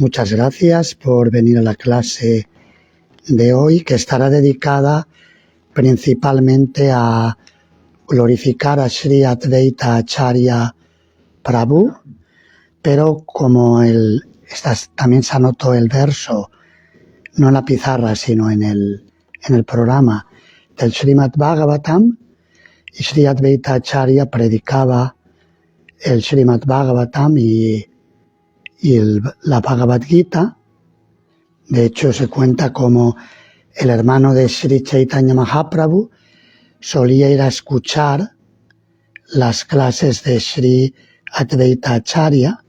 Muchas gracias por venir a la clase de hoy, que estará dedicada principalmente a glorificar a Sri Advaita Acharya Prabhu, pero como también se anotó el verso, no en la pizarra, sino en el programa del Srimad Bhagavatam, y Sri Advaita Acharya predicaba el Srimad Bhagavatam y la Bhagavad Gita. De hecho, se cuenta como el hermano de Sri Chaitanya Mahaprabhu solía ir a escuchar las clases de Sri Advaita Acharya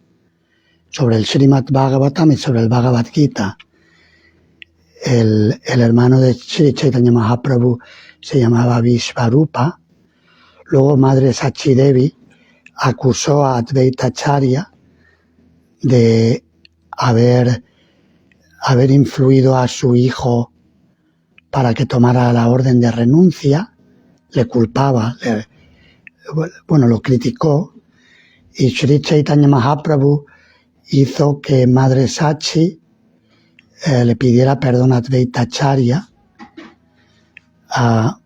sobre el Srimad Bhagavatam y sobre el Bhagavad Gita. El hermano de Sri Chaitanya Mahaprabhu se llamaba Vishvarupa. Luego Madre Sachi Devi acusó a Advaita Acharya de haber influido a su hijo para que tomara la orden de renuncia. Le culpaba, lo criticó, y Sri Chaitanya Mahaprabhu hizo que Madre Sachi le pidiera perdón a Advaita Acharya,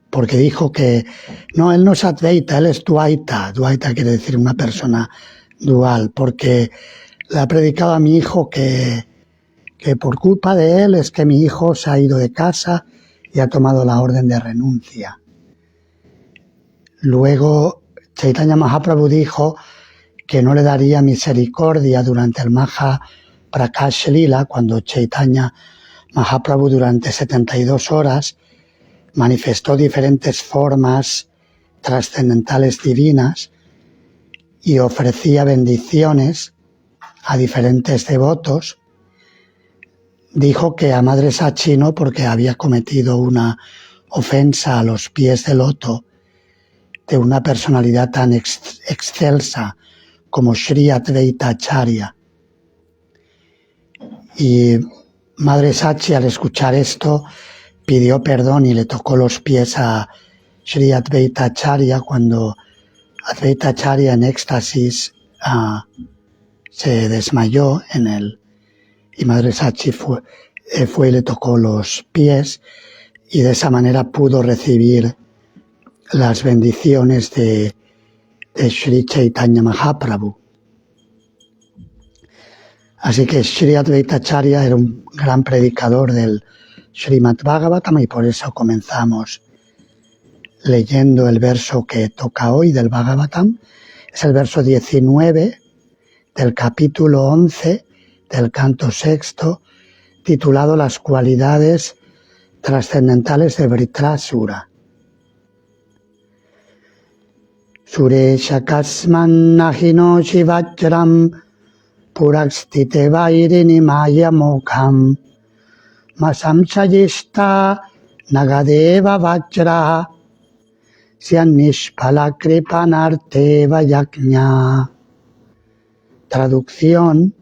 porque dijo que no, él no es Advaita, él es Dvaita. Dvaita quiere decir una persona dual, porque le ha predicado a mi hijo que por culpa de él es que mi hijo se ha ido de casa y ha tomado la orden de renuncia. Luego Chaitanya Mahaprabhu dijo que no le daría misericordia durante el Maha Prakash Lila, cuando Chaitanya Mahaprabhu durante 72 horas manifestó diferentes formas trascendentales divinas y ofrecía bendiciones a diferentes devotos. Dijo que a Madre Sachi no, porque había cometido una ofensa a los pies del loto de una personalidad tan excelsa como Sri Advaita Acharya. Y Madre Sachi, al escuchar esto, pidió perdón y le tocó los pies a Sri Advaita Acharya cuando Advaita Acharya, en éxtasis, se desmayó y Madre Sachi fue y le tocó los pies, y de esa manera pudo recibir las bendiciones de Sri Chaitanya Mahaprabhu. Así que Sri Advaita Acharya era un gran predicador del Srimad Bhagavatam, y por eso comenzamos leyendo el verso que toca hoy del Bhagavatam. Es el verso 19 del capítulo 11 del canto sexto, titulado Las cualidades trascendentales de Vritrasura. Suresha kasman nahino shivajram purakstite vairini maya mokham masam chayishta nagadeva vajra syanishpala kripanarteva yajna. Traducción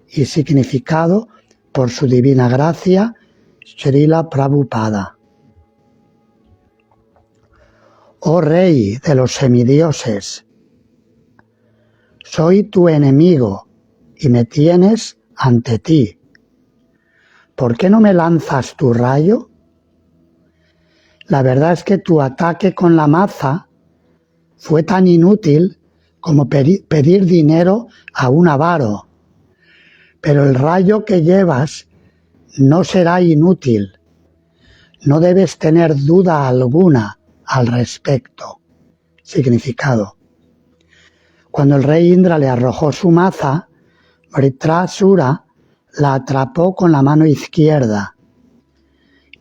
y significado por su divina gracia, Srila Prabhupada. Oh Rey de los semidioses, soy tu enemigo y me tienes ante ti. ¿Por qué no me lanzas tu rayo? La verdad es que tu ataque con la maza fue tan inútil como pedir dinero a un avaro, pero el rayo que llevas no será inútil. No debes tener duda alguna al respecto. Significado. Cuando el rey Indra le arrojó su maza, Vritrasura la atrapó con la mano izquierda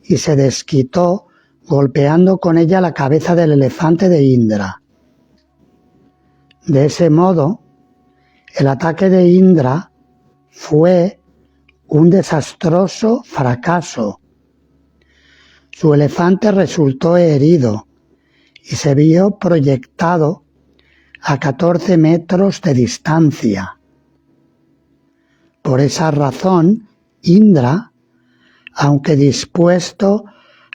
y se desquitó golpeando con ella la cabeza del elefante de Indra. De ese modo, el ataque de Indra fue un desastroso fracaso. Su elefante resultó herido y se vio proyectado a 14 metros de distancia. Por esa razón, Indra, aunque dispuesto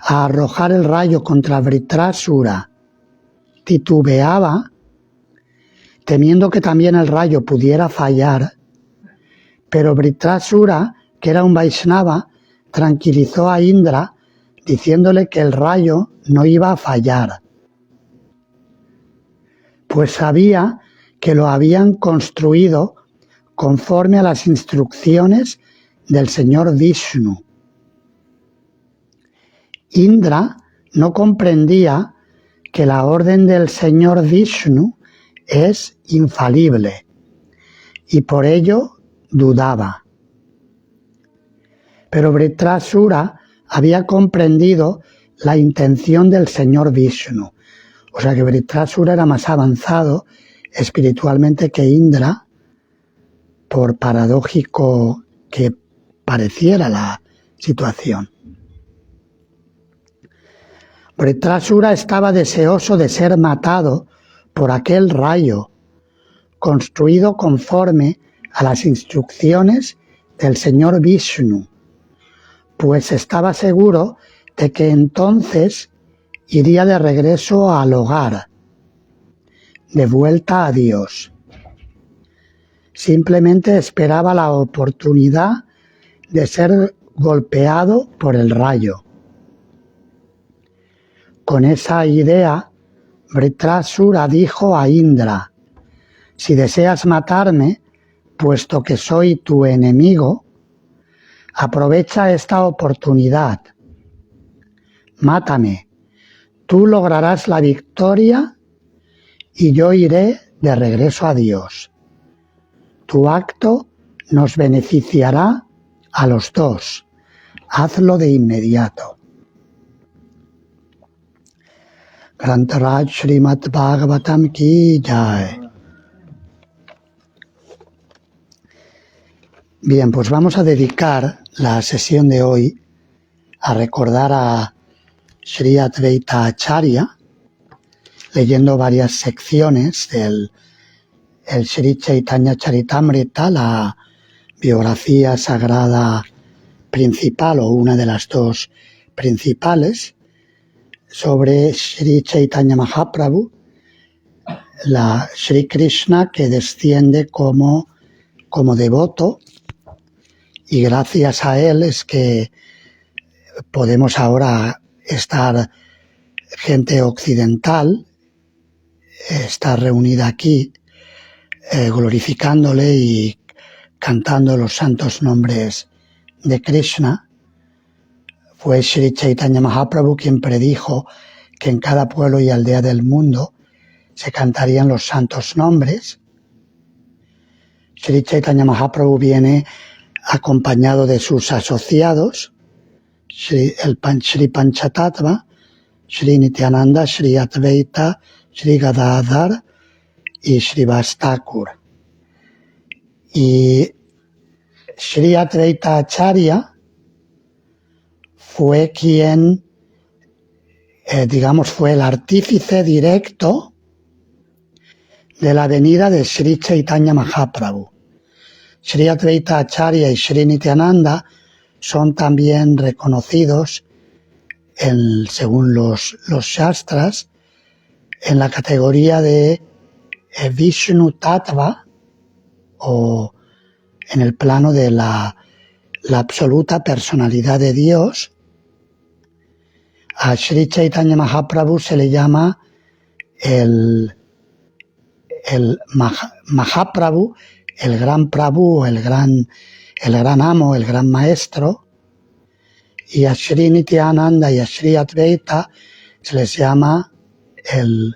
a arrojar el rayo contra Vritrasura, titubeaba, temiendo que también el rayo pudiera fallar, Pero Vritrasura, que era un Vaishnava, tranquilizó a Indra diciéndole que el rayo no iba a fallar, pues sabía que lo habían construido conforme a las instrucciones del señor Vishnu. Indra no comprendía que la orden del señor Vishnu es infalible y por ello dudaba. Pero Vritrasura había comprendido la intención del señor Vishnu. O sea que Vritrasura era más avanzado espiritualmente que Indra, por paradójico que pareciera la situación. Vritrasura estaba deseoso de ser matado por aquel rayo, construido conforme a las instrucciones del señor Vishnu, pues estaba seguro de que entonces iría de regreso al hogar, de vuelta a Dios. Simplemente esperaba la oportunidad de ser golpeado por el rayo. Con esa idea, Vritrasura dijo a Indra: si deseas matarme, puesto que soy tu enemigo, aprovecha esta oportunidad. Mátame, tú lograrás la victoria y yo iré de regreso a Dios. Tu acto nos beneficiará a los dos. Hazlo de inmediato. Grantaraj Srimad Bhagavatam Ki Jai. Bien, pues vamos a dedicar la sesión de hoy a recordar a Sri Advaita Acharya, leyendo varias secciones del Sri Chaitanya Charitamrita, la biografía sagrada principal o una de las dos principales, sobre Sri Chaitanya Mahaprabhu, la Sri Krishna que desciende como devoto, y gracias a él es que podemos ahora estar gente occidental, estar reunida aquí, glorificándole y cantando los santos nombres de Krishna. Fue Sri Chaitanya Mahaprabhu quien predijo que en cada pueblo y aldea del mundo se cantarían los santos nombres. Sri Chaitanya Mahaprabhu viene acompañado de sus asociados, el Sri Panchatattva, Sri Nityananda, Sri Advaita, Sri Gadadhar y Srivas Thakur. Y Sri Advaita Acharya fue quien, fue el artífice directo de la venida de Sri Chaitanya Mahaprabhu. Sri Advaita Acharya y Sri Nityananda son también reconocidos, según los Shastras, en la categoría de Vishnu Tattva, o en el plano de la absoluta personalidad de Dios. A Sri Chaitanya Mahaprabhu se le llama el Mahaprabhu, el gran Prabhu, el gran amo, el gran maestro, y a Sri Nityananda y a Sri Advaita se les llama el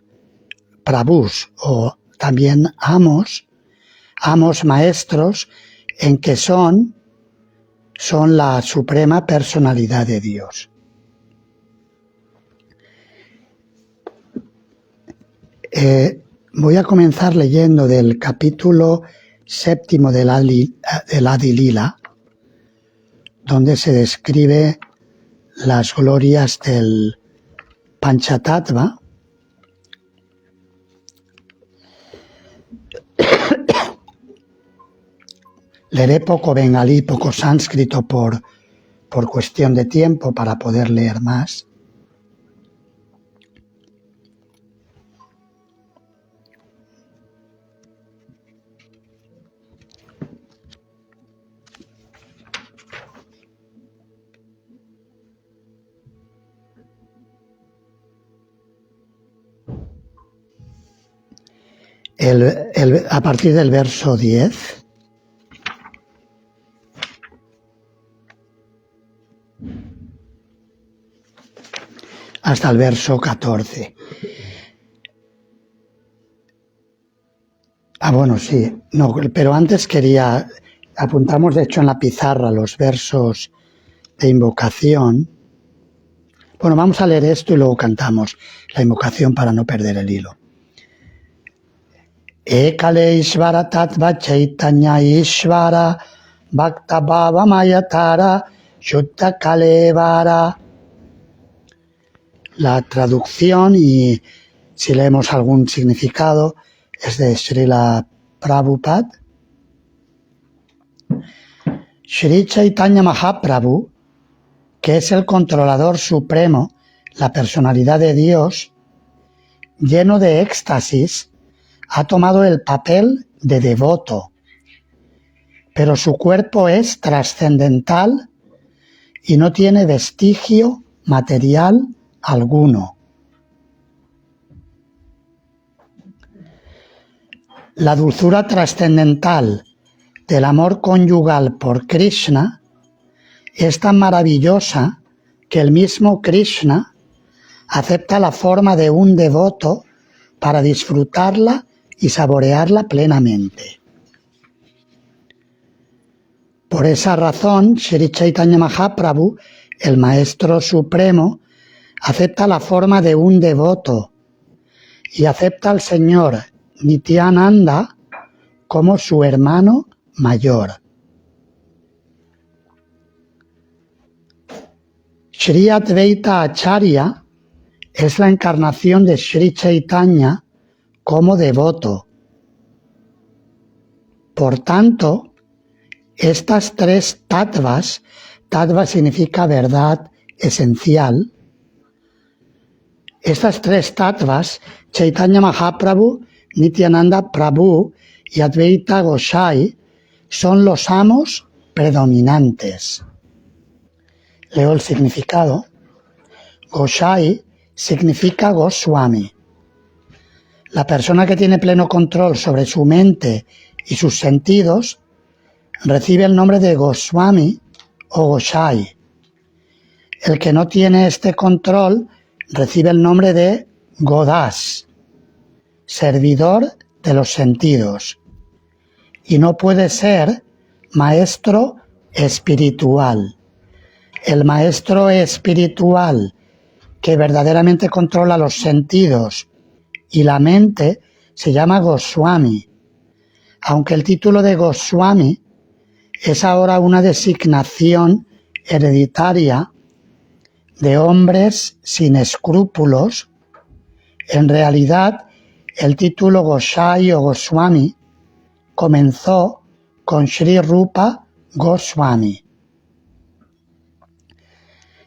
Prabhus, o también amos maestros, en que son la suprema personalidad de Dios. Voy a comenzar leyendo del capítulo 7 del Adi Lila, donde se describe las glorias del Panchatattva. Leeré poco bengalí, poco sánscrito por cuestión de tiempo, para poder leer más. a partir del verso 10. Hasta el verso 14. Bueno, sí. No, pero antes apuntamos de hecho en la pizarra los versos de invocación. Bueno, vamos a leer esto y luego cantamos la invocación para no perder el hilo. Ekale Ishvara Tattva Chaitanya Ishvara Bhakta Bhava Mayatara Shuddha Kalevara. La traducción, y si leemos algún significado, es de Srila Prabhupada. Sri Chaitanya Mahaprabhu, que es el controlador supremo, la personalidad de Dios, lleno de éxtasis, ha tomado el papel de devoto, pero su cuerpo es trascendental y no tiene vestigio material alguno. La dulzura trascendental del amor conyugal por Krishna es tan maravillosa que el mismo Krishna acepta la forma de un devoto para disfrutarla y saborearla plenamente. Por esa razón, Sri Chaitanya Mahaprabhu, el Maestro Supremo, acepta la forma de un devoto y acepta al Señor Nityananda como su hermano mayor. Sri Advaita Acharya es la encarnación de Sri Chaitanya como devoto. Por tanto, estas tres tattvas, tattva significa verdad esencial, estas tres tattvas, Chaitanya Mahaprabhu, Nityananda Prabhu y Advaita Gosai, son los amos predominantes. Leo el significado. Gosai significa Goswami. La persona que tiene pleno control sobre su mente y sus sentidos recibe el nombre de Goswami o Gosai. El que no tiene este control recibe el nombre de Godas, servidor de los sentidos, y no puede ser maestro espiritual. El maestro espiritual que verdaderamente controla los sentidos y la mente se llama Goswami, aunque el título de Goswami es ahora una designación hereditaria de hombres sin escrúpulos. En realidad, el título Gosai o Goswami comenzó con Sri Rupa Goswami,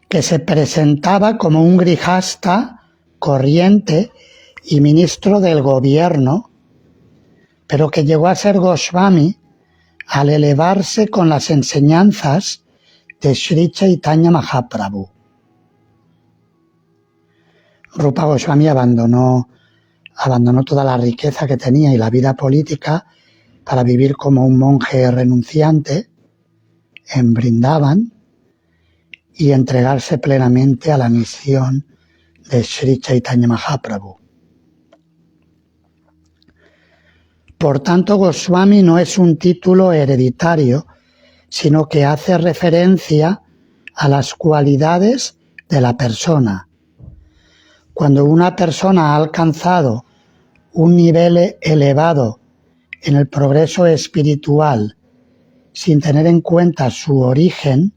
que se presentaba como un grihasta corriente y ministro del gobierno, pero que llegó a ser Goswami al elevarse con las enseñanzas de Sri Chaitanya Mahaprabhu. Rupa Goswami abandonó toda la riqueza que tenía y la vida política para vivir como un monje renunciante en Vrindavan y entregarse plenamente a la misión de Sri Chaitanya Mahaprabhu. Por tanto, Goswami no es un título hereditario, sino que hace referencia a las cualidades de la persona. Cuando una persona ha alcanzado un nivel elevado en el progreso espiritual sin tener en cuenta su origen,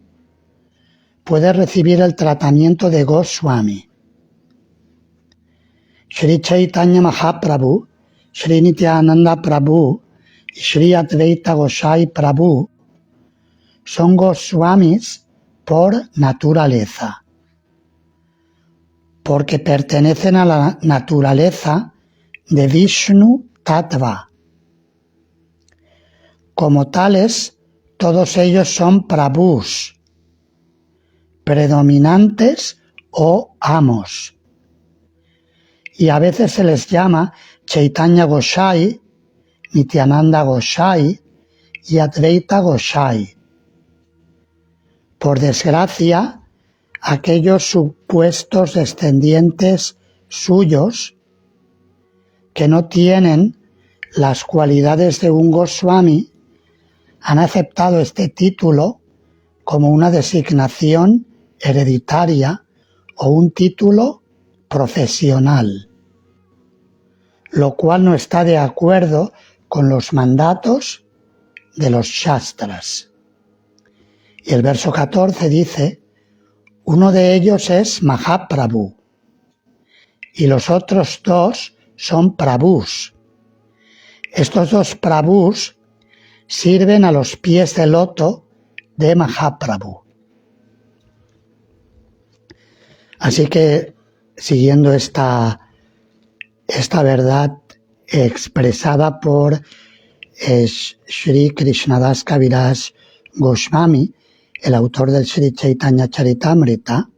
puede recibir el tratamiento de Goswami. Sri Chaitanya Mahaprabhu, Sri Nityananda Prabhu y Sri Advaita Gosai Prabhu son Goswamis por naturaleza, porque pertenecen a la naturaleza de Vishnu Tattva. Como tales, todos ellos son Prabhus, predominantes o amos. Y a veces se les llama Chaitanya Gosai Nityananda Gosai y Advaita Gosai. Por desgracia, aquellos supuestos descendientes suyos que no tienen las cualidades de un Goswami han aceptado este título como una designación hereditaria o un título profesional, lo cual no está de acuerdo con los mandatos de los Shastras. Y el verso 14 dice: uno de ellos es Mahaprabhu y los otros dos son Prabhus. Estos dos Prabhus sirven a los pies del loto de Mahaprabhu. Así que, siguiendo esta verdad expresada por Sri Krishnadas Kaviraj Goswami, el autor del Sri Chaitanya Charitamrita,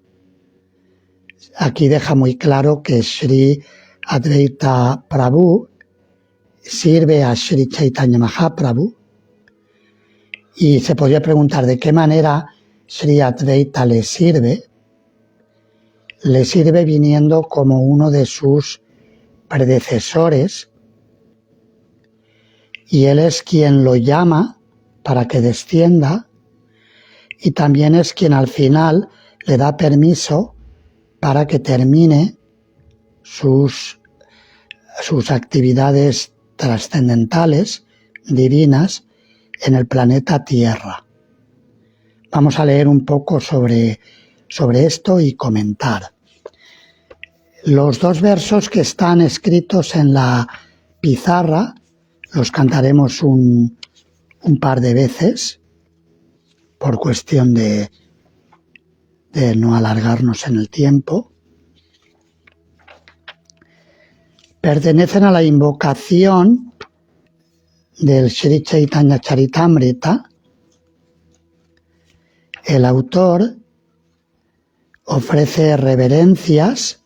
aquí deja muy claro que Sri Advaita Prabhu sirve a Sri Chaitanya Mahaprabhu, y se podría preguntar de qué manera Sri Advaita le sirve. Le sirve viniendo como uno de sus predecesores, y él es quien lo llama para que descienda, y también es quien al final le da permiso para que termine sus actividades trascendentales, divinas, en el planeta Tierra. Vamos a leer un poco sobre esto y comentar. Los dos versos que están escritos en la pizarra los cantaremos un par de veces por cuestión de no alargarnos en el tiempo. Pertenecen a la invocación del Sri Chaitanya Charitamrita. El autor ofrece reverencias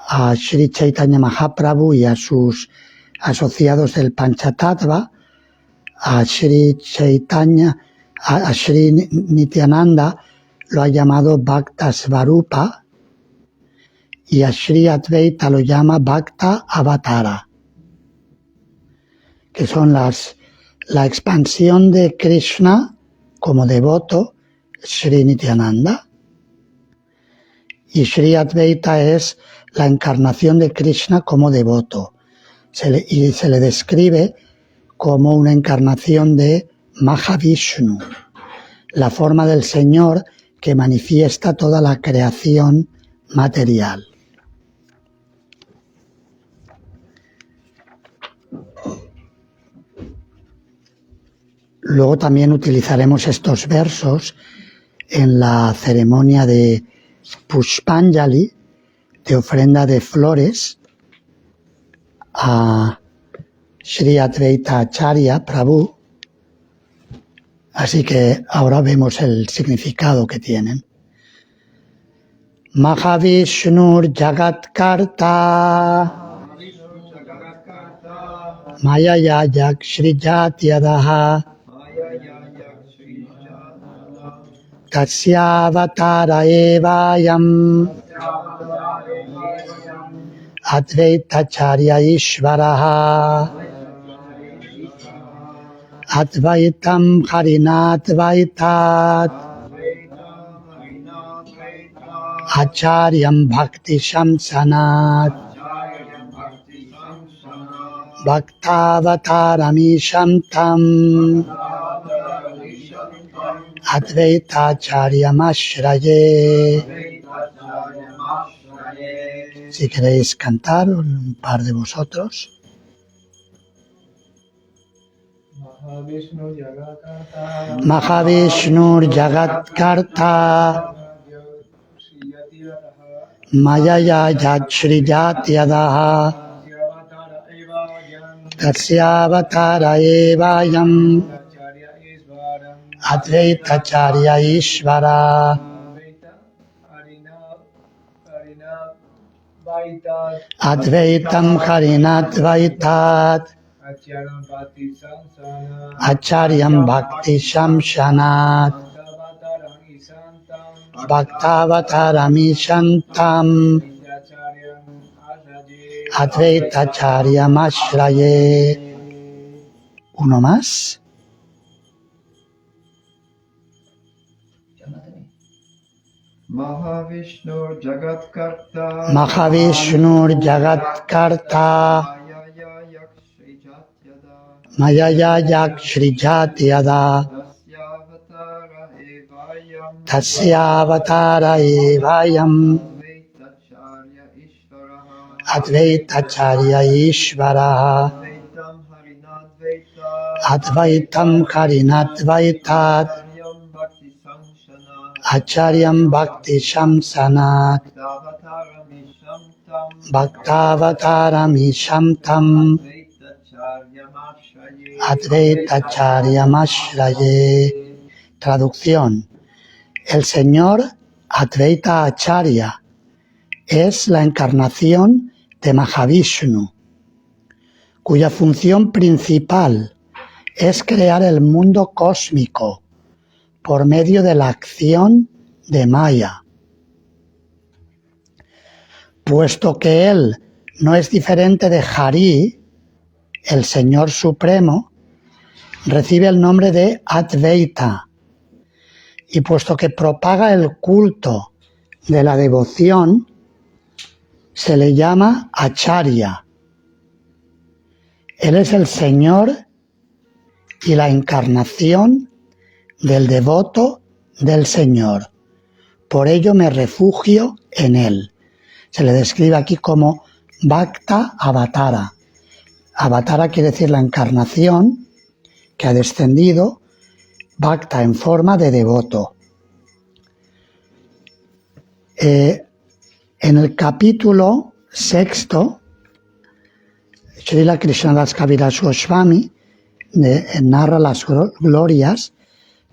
a Sri Chaitanya Mahaprabhu y a sus asociados del Panchatattva, a Sri Chaitanya, a Sri Nityananda lo ha llamado Bhakta Svarupa y a Sri Advaita lo llama Bhakta Avatara, que son la expansión de Krishna como devoto, Sri Nityananda, y Sri Advaita es la encarnación de Krishna como devoto, y se le describe como una encarnación de Mahavishnu, la forma del Señor que manifiesta toda la creación material. Luego también utilizaremos estos versos en la ceremonia de Pushpanjali, de ofrenda de flores a Sri Advaita Acharya Prabhu. Así que ahora vemos el significado que tienen. Mahavishnur Jagatkarta Mayaya Yakshrijatyadaha Tasyavatara evayam Advaitacharya Ishvaraha Advaitam Harinadvaitat Acharyam Bhakti Shamsanat Bhaktavatarami Tam Advaitacharyam Ashraye. Si queréis cantar, un par de vosotros. Mahavishnur Jagatkarta Mayaya Yakshrijatyadaha Tasyavatara evayam Advaitacharya Ishvara Advaitam Harinadvaitat Acharyam Bhakti Shamshanat Bhaktavattarami Shantam Advaitacharyam Ashraye. Uno más. Mahavishnur Jagatkarta Mahavishnur Jagatkarta Mayaya Yakshrijatyada Tasyavatara Evayam Advaitacharya Ishvara Advaitam Harinadvaitat Acharyam Bhakti Shamsanat Bhaktavattarami Shamtam Advaitacharyam Ashraye. Traducción. El señor Advaita Acharya es la encarnación de Mahavishnu, cuya función principal es crear el mundo cósmico por medio de la acción de Maya. Puesto que él no es diferente de Hari, el Señor Supremo, recibe el nombre de Advaita, y puesto que propaga el culto de la devoción, se le llama Acharya. Él es el Señor y la encarnación del devoto del Señor. Por ello me refugio en él. Se le describe aquí como Bhakta Avatara. Avatara quiere decir la encarnación que ha descendido, Bhakta en forma de devoto. En el capítulo 6, Srila Krishnadas Kaviraj Goswami narra las glorias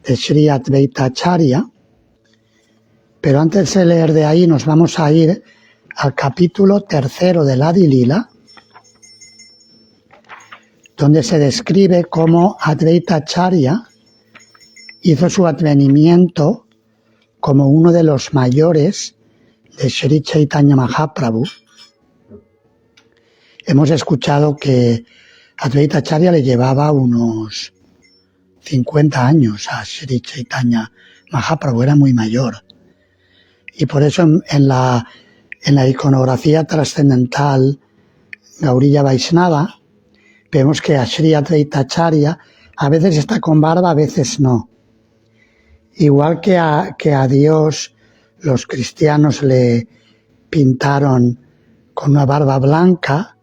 de Sri Advaita Acharya, pero antes de leer de ahí nos vamos a ir al capítulo 3 del Adi Lila, donde se describe cómo Advaita Acharya hizo su advenimiento como uno de los mayores de Sri Chaitanya Mahaprabhu. Hemos escuchado que Advaita Acharya le llevaba unos 50 años a Sri Chaitanya Mahaprabhu, era muy mayor. Y por eso en la iconografía trascendental Gauriya Vaishnava vemos que a Sri Advaita Acharya a veces está con barba, a veces no. Igual que a Dios los cristianos le pintaron con una barba blanca,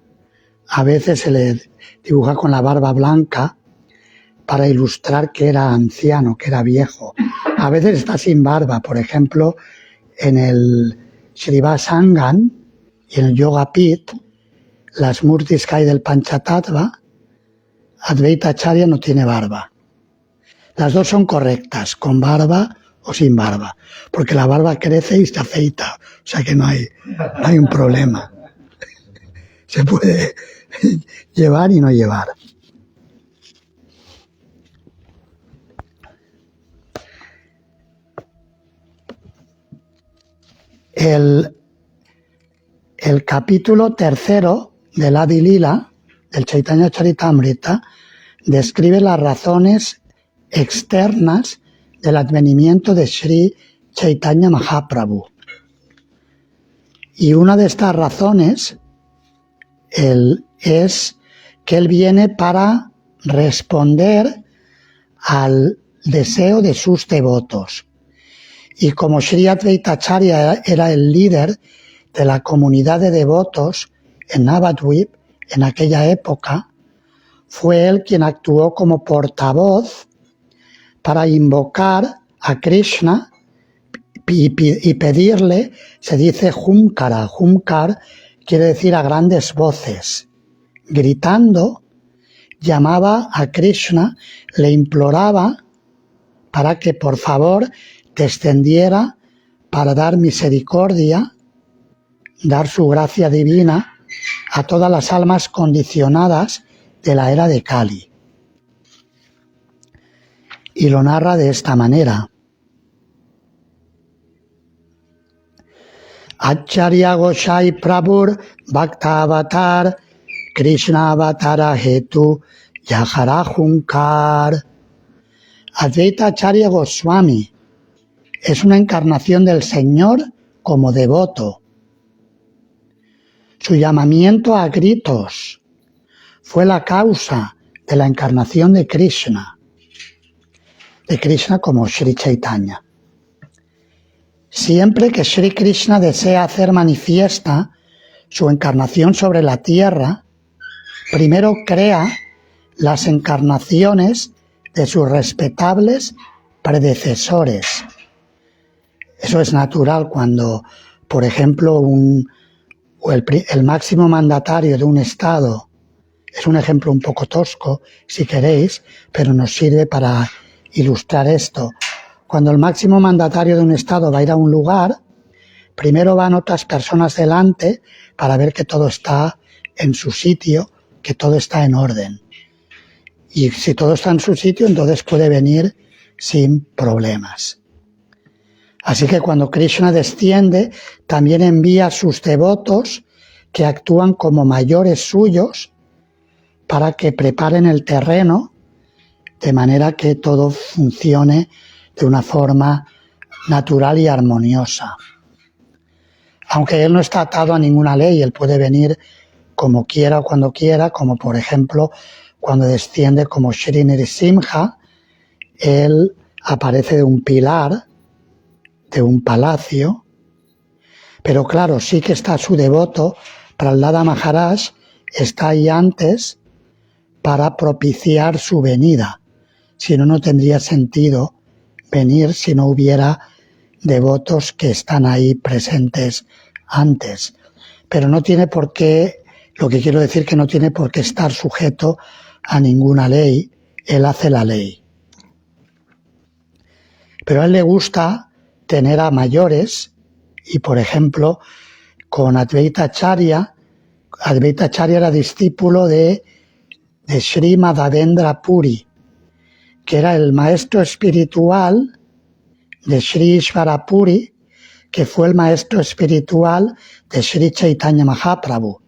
a veces se le dibuja con la barba blanca para ilustrar que era anciano, que era viejo. A veces está sin barba, por ejemplo, en el Srivasangan y en el Yoga Pit, las murtis que hay del Panchatattva, Advaita Acharya no tiene barba. Las dos son correctas, con barba o sin barba, porque la barba crece y se afeita, o sea que no hay un problema. Se puede llevar y no llevar. El capítulo 3 del Adi Lila, del Chaitanya Charitamrita, describe las razones externas del advenimiento de Sri Chaitanya Mahaprabhu. Y una de estas razones es que él viene para responder al deseo de sus devotos. Y como Sri Advaita Acharya era el líder de la comunidad de devotos en Navadvip en aquella época, fue él quien actuó como portavoz para invocar a Krishna y pedirle, se dice Humkara. Humkar quiere decir a grandes voces. Gritando, llamaba a Krishna, le imploraba para que por favor descendiera para dar misericordia, dar su gracia divina a todas las almas condicionadas de la era de Kali. Y lo narra de esta manera. Acharya Goshai Prabhur Bhakta Avatar Krishna Avatara Hetu Yajara Junkar. Advaita Acharya Goswami es una encarnación del Señor como devoto. Su llamamiento a gritos fue la causa de la encarnación de Krishna como Sri Chaitanya. Siempre que Sri Krishna desea hacer manifiesta su encarnación sobre la tierra, primero crea las encarnaciones de sus respetables predecesores. Eso es natural cuando, por ejemplo, el máximo mandatario de un estado, es un ejemplo un poco tosco, si queréis, pero nos sirve para ilustrar esto. Cuando el máximo mandatario de un estado va a ir a un lugar, primero van otras personas delante para ver que todo está en su sitio, que todo está en orden. Y si todo está en su sitio, entonces puede venir sin problemas. Así que cuando Krishna desciende, también envía a sus devotos que actúan como mayores suyos para que preparen el terreno de manera que todo funcione de una forma natural y armoniosa. Aunque él no está atado a ninguna ley, él puede venir como quiera o cuando quiera, como por ejemplo cuando desciende como Shri Nrsimha, él aparece de un pilar, de un palacio, pero claro, sí que está su devoto, Prahlada Maharaj, está ahí antes para propiciar su venida. Si no, no tendría sentido venir si no hubiera devotos que están ahí presentes antes. Pero no tiene por qué, lo que quiero decir que no tiene por qué estar sujeto a ninguna ley, él hace la ley. Pero a él le gusta tener a mayores y, por ejemplo, con Advaita Acharya era discípulo de Sri Madhavendra Puri, que era el maestro espiritual de Sri Ishvara Puri, que fue el maestro espiritual de Sri Chaitanya Mahaprabhu.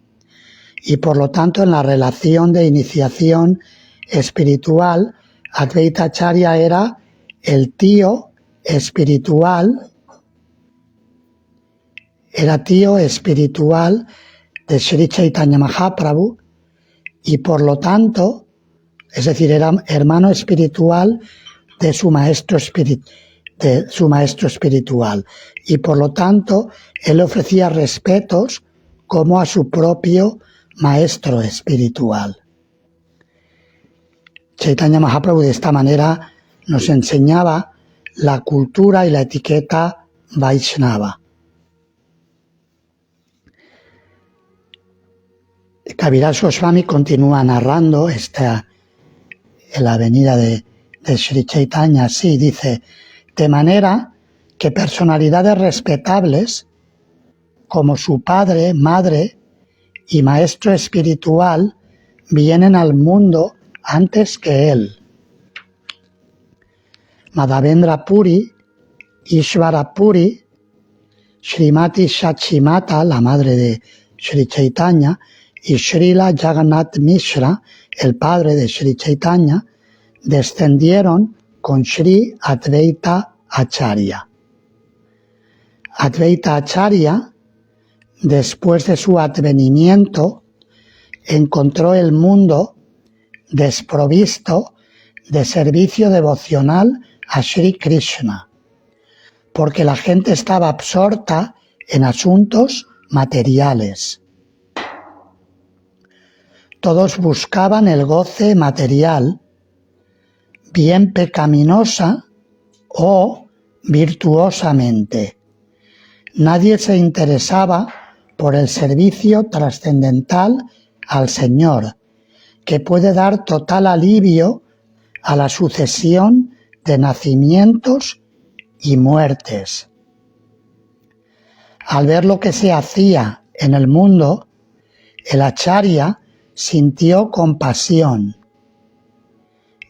Y por lo tanto, en la relación de iniciación espiritual, Advaita Acharya era el tío espiritual, de Sri Chaitanya Mahaprabhu, y por lo tanto, es decir, era hermano espiritual de su maestro espiritual, y por lo tanto él le ofrecía respetos como a su propio maestro espiritual. Chaitanya Mahaprabhu de esta manera nos enseñaba la cultura y la etiqueta Vaishnava. Kaviraj Goswami continúa narrando en la venida de Sri Chaitanya, así dice: de manera que personalidades respetables como su padre, madre y maestro espiritual vienen al mundo antes que él. Madhavendra Puri, Ishvara Puri, Srimati Shachimata, la madre de Sri Chaitanya, y Srila Jagannath Mishra, el padre de Sri Chaitanya, descendieron con Sri Advaita Acharya. Advaita Acharya, después de su advenimiento, encontró el mundo desprovisto de servicio devocional a Sri Krishna, porque la gente estaba absorta en asuntos materiales. Todos buscaban el goce material, bien pecaminosa o virtuosamente. Nadie se interesaba por el servicio trascendental al Señor, que puede dar total alivio a la sucesión de nacimientos y muertes. Al ver lo que se hacía en el mundo, el Acharya sintió compasión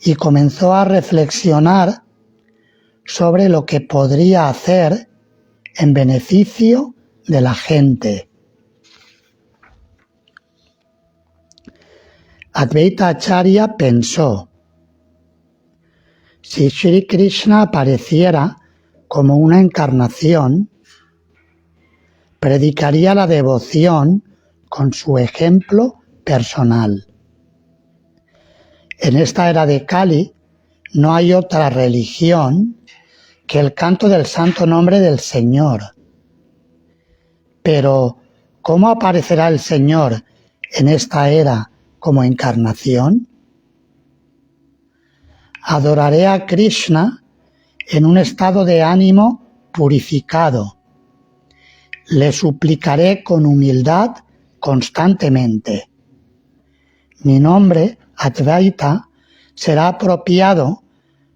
y comenzó a reflexionar sobre lo que podría hacer en beneficio de la gente. Advaita Acharya pensó: si Sri Krishna apareciera como una encarnación, predicaría la devoción con su ejemplo personal. En esta era de Kali no hay otra religión que el canto del santo nombre del Señor. Pero, ¿cómo aparecerá el Señor en esta era como encarnación? Adoraré a Krishna en un estado de ánimo purificado. Le suplicaré con humildad constantemente. Mi nombre, Advaita, será apropiado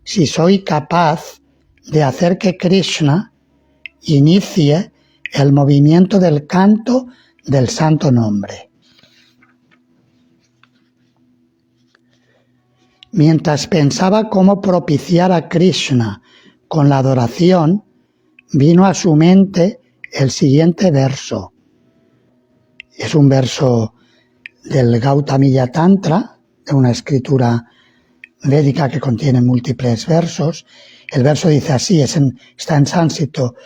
si soy capaz de hacer que Krishna inicie el movimiento del canto del santo nombre. Mientras pensaba cómo propiciar a Krishna con la adoración, vino a su mente el siguiente verso. Es un verso del Gautamilla Tantra, de una escritura védica que contiene múltiples versos. El verso dice así, está en sánscrito: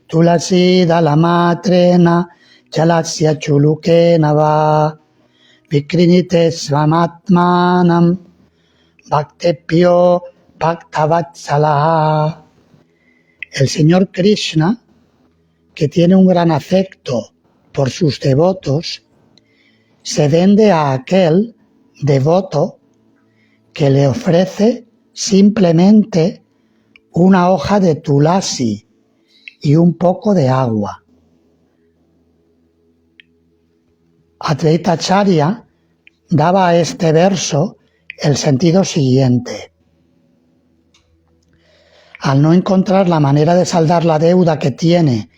Tulasi dalamatrena chalasya chulukena va vikrinite svamatmanam bhaktepyo bhaktavatsala. El Señor Krishna, que tiene un gran afecto por sus devotos, se vende a aquel devoto que le ofrece simplemente una hoja de tulasi y un poco de agua. Advaita Acharya daba a este verso el sentido siguiente: al no encontrar la manera de saldar la deuda que tiene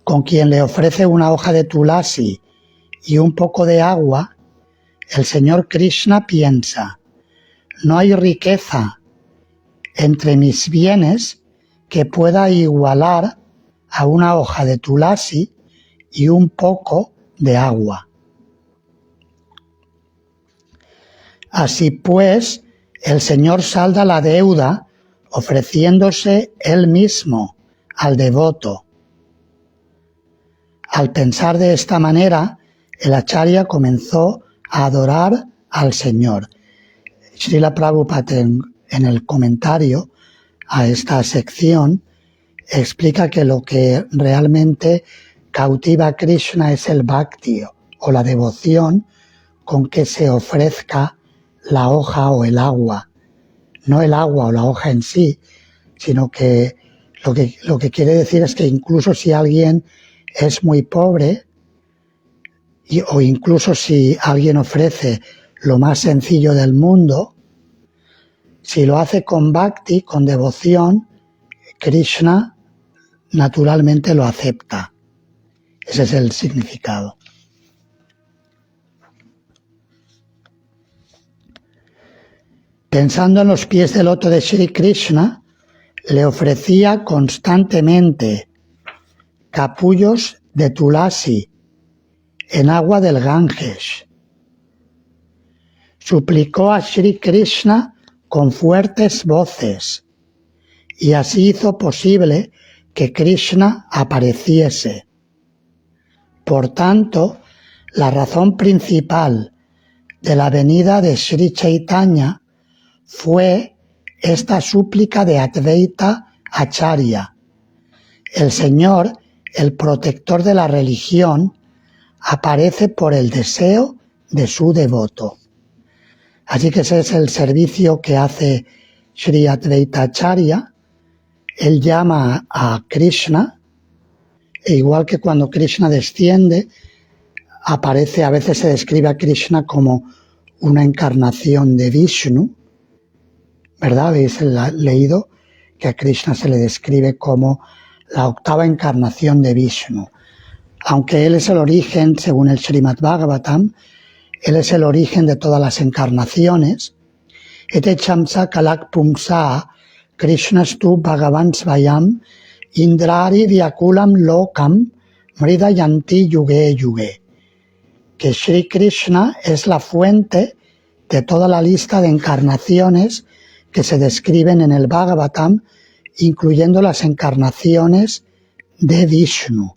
con quien le ofrece una hoja de tulasi y un poco de agua, el Señor Krishna piensa: no hay riqueza entre mis bienes que pueda igualar a una hoja de tulasi y un poco de agua. Así pues, el Señor salda la deuda ofreciéndose Él mismo al devoto. Al pensar de esta manera, el Acharya comenzó a adorar al Señor. Srila Prabhupada en el comentario a esta sección explica que lo que realmente cautiva a Krishna es el bhakti o la devoción con que se ofrezca la hoja o el agua. No el agua o la hoja en sí, sino que lo que quiere decir es que incluso si alguien es muy pobre o incluso si alguien ofrece lo más sencillo del mundo, si lo hace con bhakti, con devoción, Krishna naturalmente lo acepta. Ese es el significado. Pensando en los pies del loto de Sri Krishna, le ofrecía constantemente capullos de tulasi en agua del Ganges. Suplicó a Sri Krishna con fuertes voces y así hizo posible que Krishna apareciese. Por tanto, la razón principal de la venida de Sri Chaitanya fue esta súplica de Advaita Acharya. El Señor, el protector de la religión, aparece por el deseo de su devoto. Así que ese es el servicio que hace Sri Advaita Acharya. Él llama a Krishna, e igual que cuando Krishna desciende, aparece, a veces se describe a Krishna como una encarnación de Vishnu, ¿verdad? Habéis leído que a Krishna se le describe como la octava encarnación de Vishnu. Aunque él es el origen, según el Srimad Bhagavatam, Él es el origen de todas las encarnaciones. Ete chamsa kalak pumsa Krishnastu Bhagavan Svayam Indrari Vyakulam Lokam Mrida Yanti Yuge Yuge. Que Sri Krishna es la fuente de toda la lista de encarnaciones que se describen en el Bhagavatam, incluyendo las encarnaciones de Vishnu.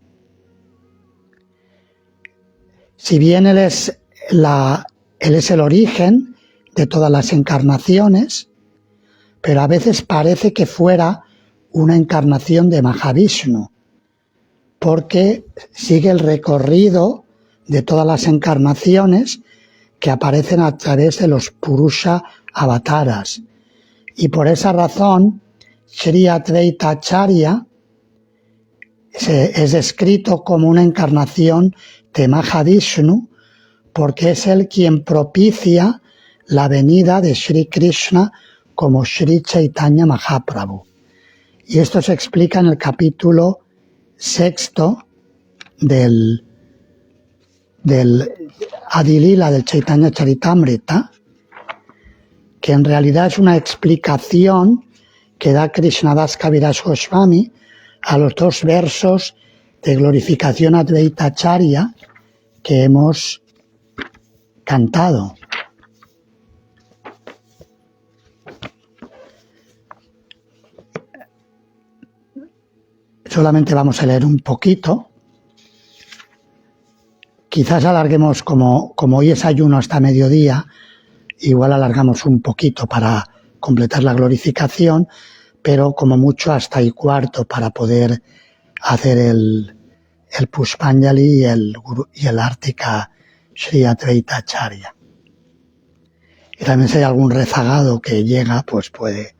Si bien Él es el origen de todas las encarnaciones, pero a veces parece que fuera una encarnación de Mahavishnu, porque sigue el recorrido de todas las encarnaciones que aparecen a través de los Purusha avataras. Y por esa razón, Sri Advaita Acharya es descrito como una encarnación de Mahavishnu, porque es él quien propicia la venida de Sri Krishna como Sri Chaitanya Mahaprabhu. Y esto se explica en el capítulo 6 del Adilila del Chaitanya Charitamrita, que en realidad es una explicación que da Krishnadas Kaviraj Goswami a los 2 versos de glorificación Advaita Acharya que hemos cantado. Solamente vamos a leer un poquito. Quizás alarguemos, como hoy es ayuno hasta mediodía, igual alargamos un poquito para completar la glorificación, pero como mucho hasta y cuarto para poder hacer el Pushpanjali y el Artika Sri Advaita Acharya. Y también si hay algún rezagado que llega, pues puede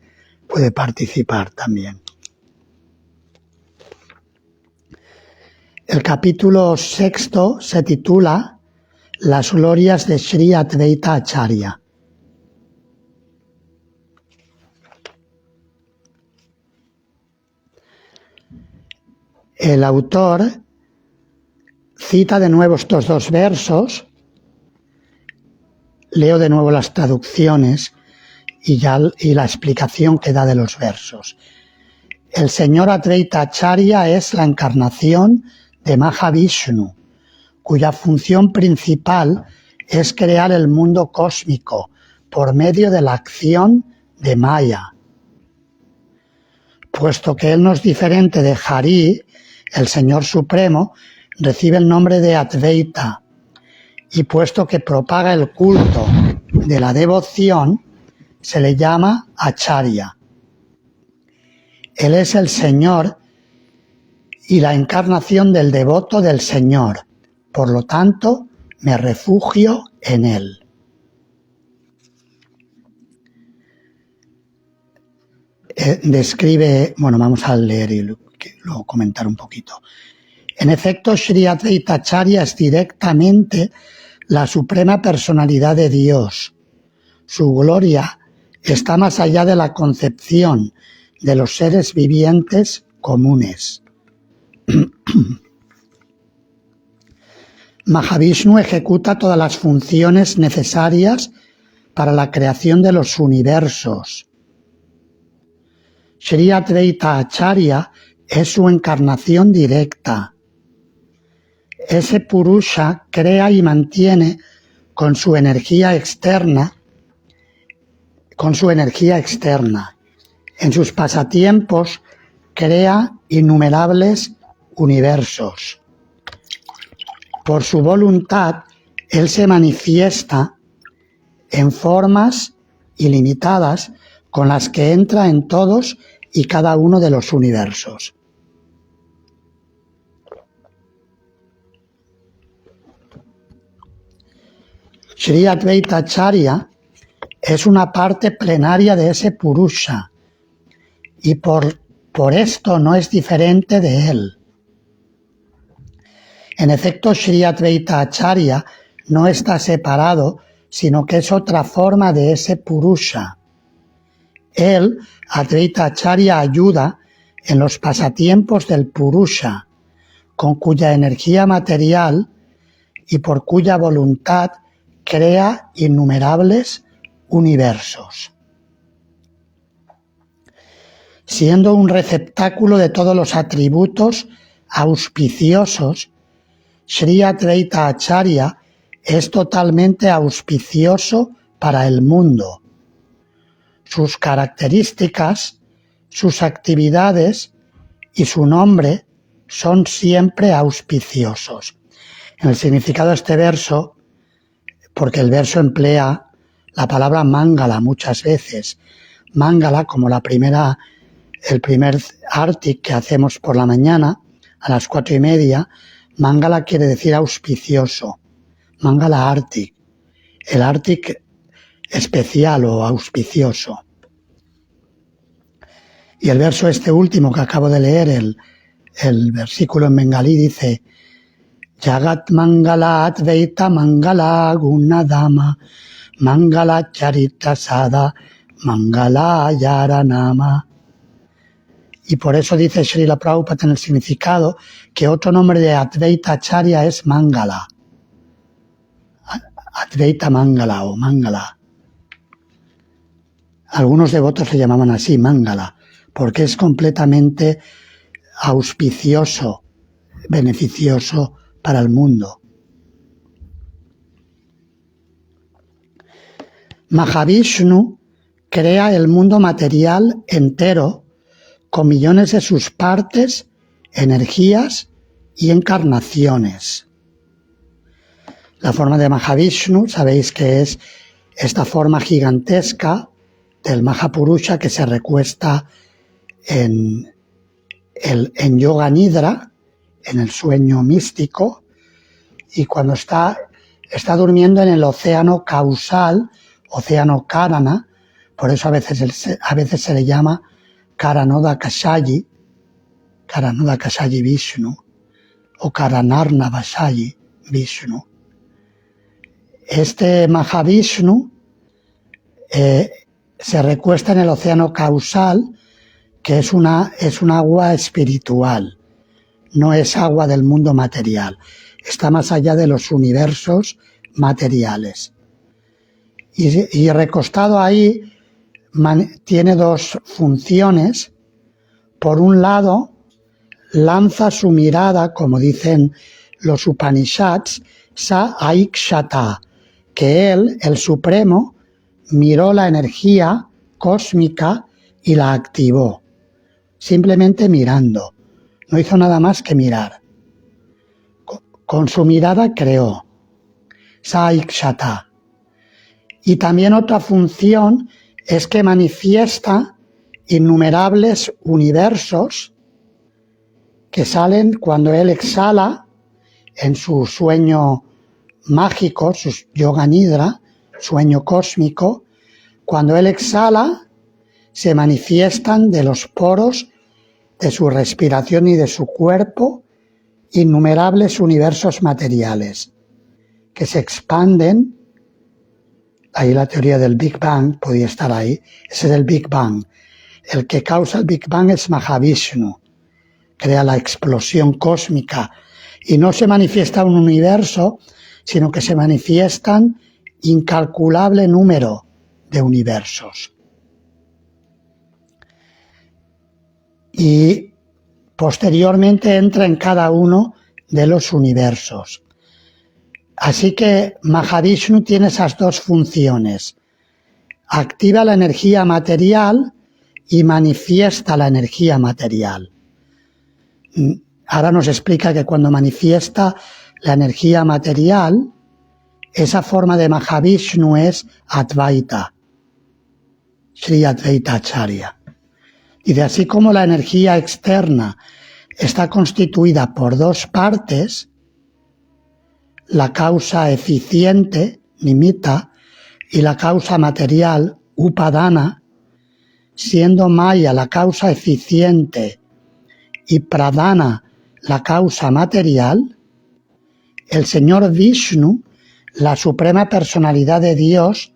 participar también. El capítulo 6 se titula Las glorias de Sri Advaita Acharya. El autor cita de nuevo estos 2 versos, leo de nuevo las traducciones y la explicación que da de los versos. El señor Advaita Acharya es la encarnación de Mahavishnu, cuya función principal es crear el mundo cósmico por medio de la acción de Maya. Puesto que él no es diferente de Hari, el Señor Supremo, recibe el nombre de Advaita, y puesto que propaga el culto de la devoción, se le llama Acharya. Él es el Señor y la encarnación del devoto del Señor. Por lo tanto, me refugio en Él. Describe, vamos a leer y luego comentar un poquito. En efecto, Sri Advaita Acharya es directamente la suprema personalidad de Dios. Su gloria está más allá de la concepción de los seres vivientes comunes. Mahavishnu ejecuta todas las funciones necesarias para la creación de los universos. Sri Advaita Acharya es su encarnación directa. Ese Purusha crea y mantiene con su energía externa. En sus pasatiempos crea innumerables universos. Por su voluntad, él se manifiesta en formas ilimitadas con las que entra en todos y cada uno de los universos. Sri Advaita Acharya es una parte plenaria de ese Purusha y por esto no es diferente de él. En efecto, Sri Advaita Acharya no está separado, sino que es otra forma de ese Purusha. Él, Advaita Acharya, ayuda en los pasatiempos del Purusha, con cuya energía material y por cuya voluntad crea innumerables universos. Siendo un receptáculo de todos los atributos auspiciosos, Sri Advaita Acharya es totalmente auspicioso para el mundo. Sus características, sus actividades y su nombre son siempre auspiciosos. En el significado de este verso, porque el verso emplea la palabra Mangala muchas veces. Mangala, como el primer Artik que hacemos por la mañana, a las 4:30, Mangala quiere decir auspicioso. Mangala Artik, el Artik especial o auspicioso. Y el verso este último que acabo de leer, el versículo en bengalí dice: Jagat Mangala Advaita Mangala Gunadama Mangala Charita Sada Mangala Yaranama. Y por eso dice Srila Prabhupada en el significado que otro nombre de Advaita Acharya es Mangala. Advaita Mangala o Mangala. Algunos devotos le llamaban así, Mangala, porque es completamente auspicioso, beneficioso para el mundo. Mahavishnu crea el mundo material entero con millones de sus partes, energías y encarnaciones. La forma de Mahavishnu, sabéis que es esta forma gigantesca del Mahapurusha que se recuesta en Yoga Nidra, en el sueño místico, y cuando está durmiendo en el océano causal, océano Karana, por eso a veces se le llama Karanoda Kashayi Vishnu, o Karanarna Vashayi Vishnu. Este Mahavishnu se recuesta en el océano causal, que es un agua espiritual, no es agua del mundo material, está más allá de los universos materiales. Y recostado ahí tiene dos funciones. Por un lado, lanza su mirada, como dicen los Upanishads, Sa Aikshata, que él, el Supremo, miró la energía cósmica y la activó, simplemente mirando, no hizo nada más que mirar. Con su mirada creó, Sa Aikshata. Y también otra función es que manifiesta innumerables universos que salen cuando él exhala en su sueño mágico, su yoga nidra, sueño cósmico. Cuando él exhala, se manifiestan de los poros de su respiración y de su cuerpo innumerables universos materiales que se expanden. Ahí la teoría del Big Bang podía estar ahí. Ese es el Big Bang. El que causa el Big Bang es Mahavishnu. Crea la explosión cósmica. Y no se manifiesta un universo, sino que se manifiestan incalculable número de universos. Y posteriormente entra en cada uno de los universos. Así que Mahavishnu tiene esas dos funciones. Activa la energía material y manifiesta la energía material. Ahora nos explica que cuando manifiesta la energía material, esa forma de Mahavishnu es Advaita, Sri Advaita Acharya. Y de así como la energía externa está constituida por dos partes, la causa eficiente, nimitta, y la causa material, upadana, siendo Maya la causa eficiente y pradana la causa material, el Señor Vishnu, la suprema personalidad de Dios,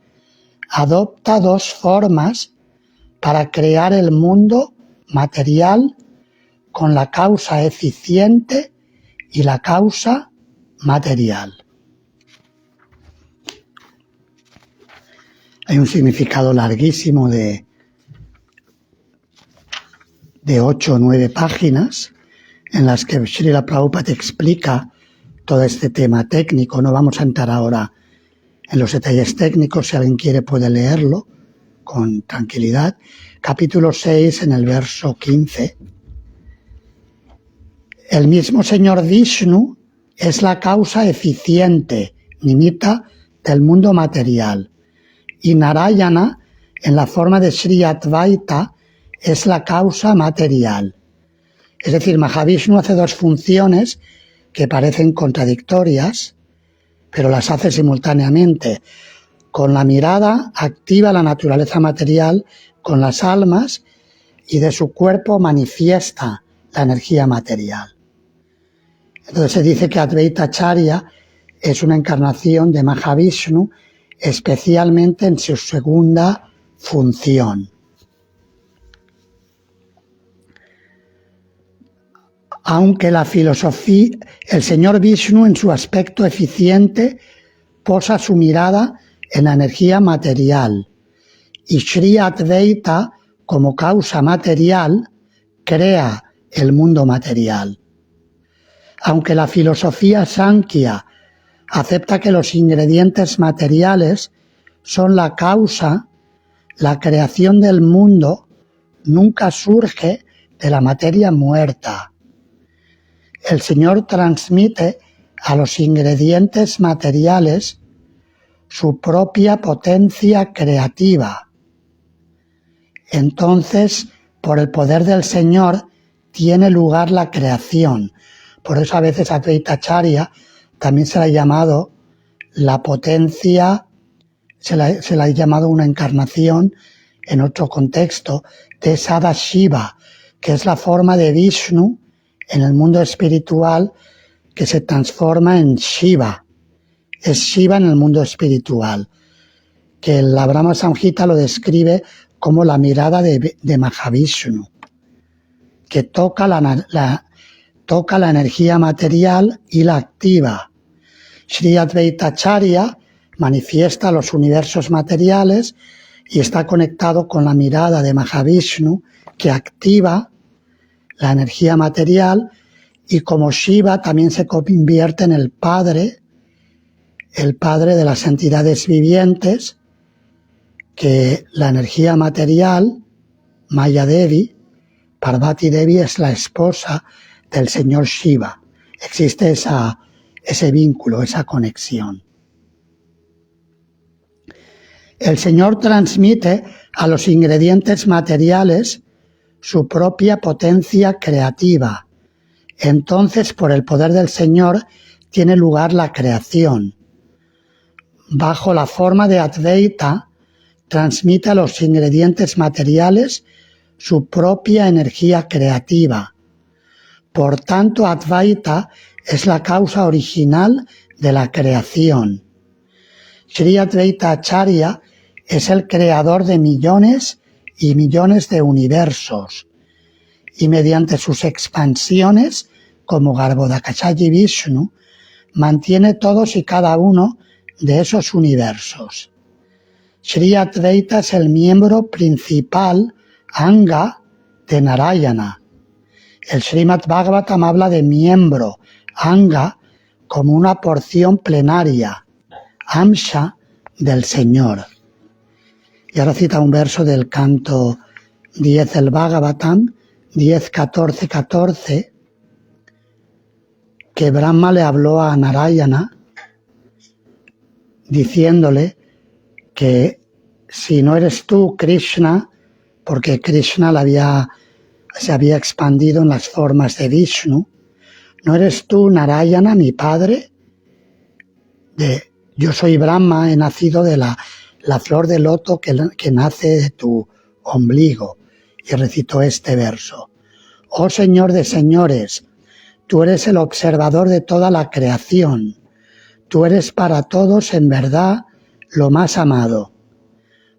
adopta dos formas para crear el mundo material con la causa eficiente y la causa material. Hay un significado larguísimo de 8 o 9 páginas en las que Srila Prabhupada explica todo este tema técnico. No vamos a entrar ahora en los detalles técnicos, si alguien quiere puede leerlo con tranquilidad. Capítulo 6, en el verso 15. El mismo señor Vishnu es la causa eficiente, nimitta, del mundo material. Y Narayana, en la forma de Sri Advaita, es la causa material. Es decir, Mahavishnu hace dos funciones que parecen contradictorias, pero las hace simultáneamente. Con la mirada activa la naturaleza material con las almas y de su cuerpo manifiesta la energía material. Entonces se dice que Advaita Acharya es una encarnación de Mahavishnu, especialmente en su segunda función. Aunque la filosofía, el señor Vishnu en su aspecto eficiente posa su mirada en la energía material y Sri Advaita como causa material crea el mundo material. Aunque la filosofía Sankhya acepta que los ingredientes materiales son la causa, la creación del mundo nunca surge de la materia muerta. El Señor transmite a los ingredientes materiales su propia potencia creativa. Entonces, por el poder del Señor, tiene lugar la creación. Por eso a veces Advaita Acharya también se le ha llamado la potencia, se le ha llamado una encarnación en otro contexto de Sadashiva, que es la forma de Vishnu en el mundo espiritual que se transforma en Shiva. Es Shiva en el mundo espiritual, que el Brahma Samhita lo describe como la mirada de Mahavishnu, que toca la energía material y la activa. Sri Advaita Acharya manifiesta los universos materiales y está conectado con la mirada de Mahavishnu, que activa la energía material, y como Shiva también se convierte en el padre de las entidades vivientes, que la energía material, Maya Devi, Parvati Devi es la esposa del señor Shiva. Existe ese vínculo, esa conexión. El Señor transmite a los ingredientes materiales su propia potencia creativa. Entonces, por el poder del Señor, tiene lugar la creación. Bajo la forma de Advaita, transmite a los ingredientes materiales su propia energía creativa. Por tanto, Advaita es la causa original de la creación. Sri Advaita Acharya es el creador de millones y millones de universos, y mediante sus expansiones, como Garbhodakashayi Vishnu, mantiene todos y cada uno de esos universos. Sri Advaita es el miembro principal, Anga, de Narayana. El Srimad Bhagavatam habla de miembro, Anga, como una porción plenaria, Amsha, del Señor. Y ahora cita un verso del canto 10 del Bhagavatam, 10, 14, 14, que Brahma le habló a Narayana diciéndole que si no eres tú, Krishna, porque Krishna se había expandido en las formas de Vishnu, no eres tú, Narayana, mi padre, yo soy Brahma, he nacido de la flor de loto que nace de tu ombligo. Y recitó este verso. Oh Señor de señores, tú eres el observador de toda la creación. Tú eres para todos en verdad lo más amado.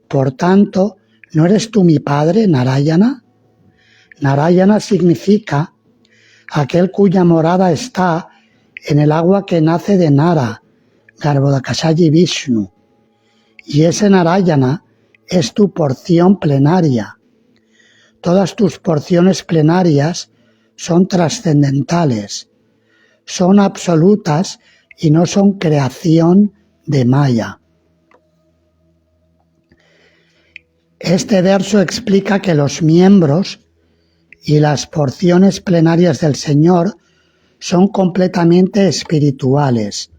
Por tanto, ¿no eres tú mi padre, Narayana? Narayana significa aquel cuya morada está en el agua que nace de Nara, Garbhodakashayi Vishnu, y ese Narayana es tu porción plenaria. Todas tus porciones plenarias son trascendentales, son absolutas y no son creación de Maya. Este verso explica que los miembros y las porciones plenarias del Señor son completamente espirituales,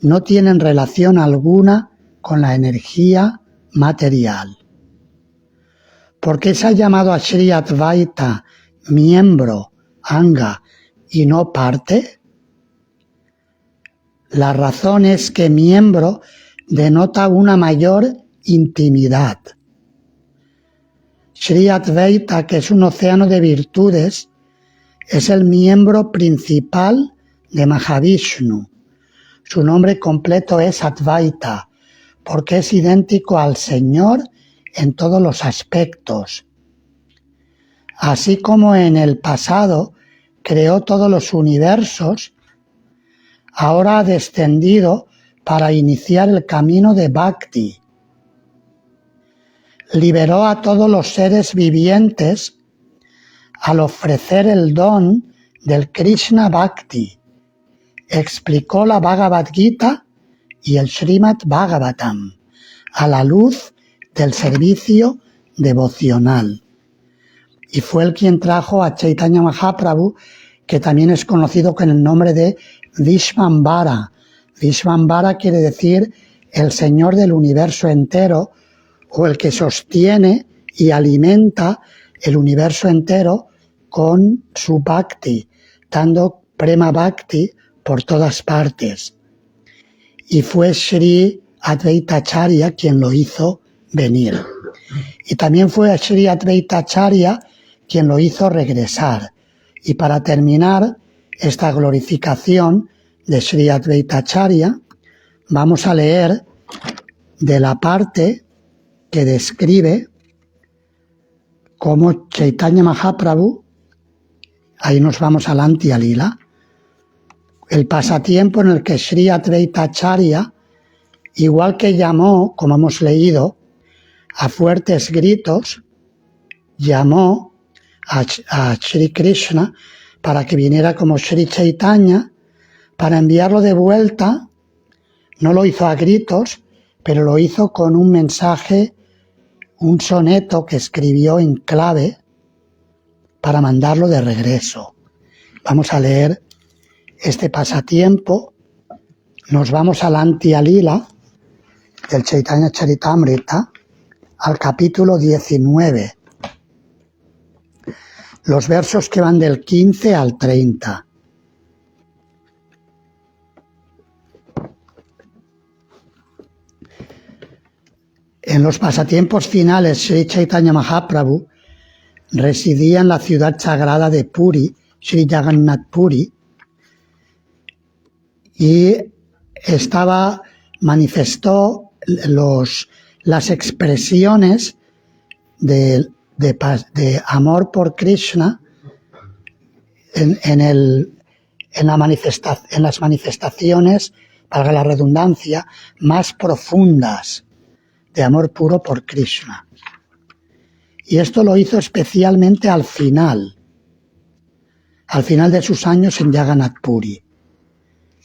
no tienen relación alguna con la energía material. ¿Por qué se ha llamado a Sri Advaita miembro, anga y no parte? La razón es que miembro denota una mayor intimidad. Sri Advaita, que es un océano de virtudes, es el miembro principal de Mahavishnu. Su nombre completo es Advaita, porque es idéntico al Señor en todos los aspectos. Así como en el pasado creó todos los universos, ahora ha descendido para iniciar el camino de Bhakti. Liberó a todos los seres vivientes al ofrecer el don del Krishna Bhakti. Explicó la Bhagavad Gita y el Srimad Bhagavatam a la luz del servicio devocional. Y fue él quien trajo a Chaitanya Mahaprabhu, que también es conocido con el nombre de Vishvambara. Vishvambara quiere decir el Señor del universo entero, o el que sostiene y alimenta el universo entero con su Bhakti, dando Prema Bhakti por todas partes. Y fue Sri Advaita Acharya quien lo hizo venir. Y también fue Sri Advaita Acharya quien lo hizo regresar. Y para terminar esta glorificación de Sri Advaita Acharya, vamos a leer de la parte que describe cómo Chaitanya Mahaprabhu, ahí nos vamos al Antya Lila, el pasatiempo en el que Sri Advaita Acharya, igual que llamó, como hemos leído, a fuertes gritos, llamó a Sri Krishna para que viniera como Sri Chaitanya, para enviarlo de vuelta. No lo hizo a gritos, pero lo hizo con un mensaje, un soneto que escribió en clave para mandarlo de regreso. Vamos a leer este pasatiempo. Nos vamos al Antya Lila del Chaitanya Charitamrita, al capítulo 19. Los versos que van del 15 al 30. En los pasatiempos finales, Sri Chaitanya Mahaprabhu residía en la ciudad sagrada de Puri, Sri Jagannath Puri, y manifestó las expresiones de amor por Krishna en las manifestaciones, valga la redundancia, más profundas de amor puro por Krishna. Y esto lo hizo especialmente al final de sus años en Jagannath Puri,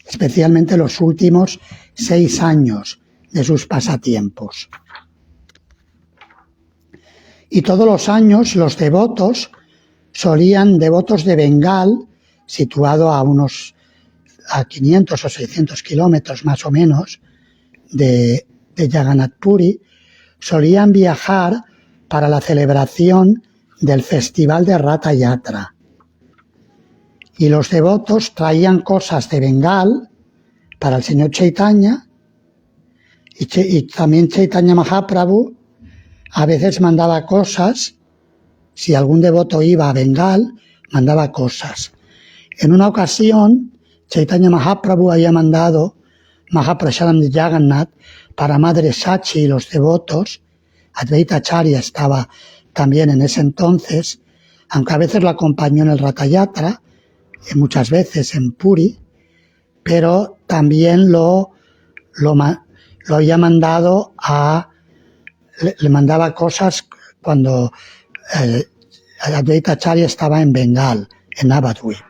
especialmente los últimos 6 años de sus pasatiempos. Y todos los años los devotos de Bengal, situado a 500 o 600 kilómetros más o menos de Jagannath Puri, solían viajar para la celebración del festival de Ratha Yatra. Y los devotos traían cosas de Bengal para el señor Chaitanya, y también Chaitanya Mahaprabhu a veces mandaba cosas. Si algún devoto iba a Bengal, mandaba cosas. En una ocasión, Chaitanya Mahaprabhu había mandado Mahaprasadam de Jagannath para Madre Sachi y los devotos. Advaita Acharya estaba también en ese entonces, aunque a veces lo acompañó en el Ratha Yatra, muchas veces en Puri, pero también lo lo había mandado le mandaba cosas cuando Advaita Acharya estaba en Bengal, en Navadvip.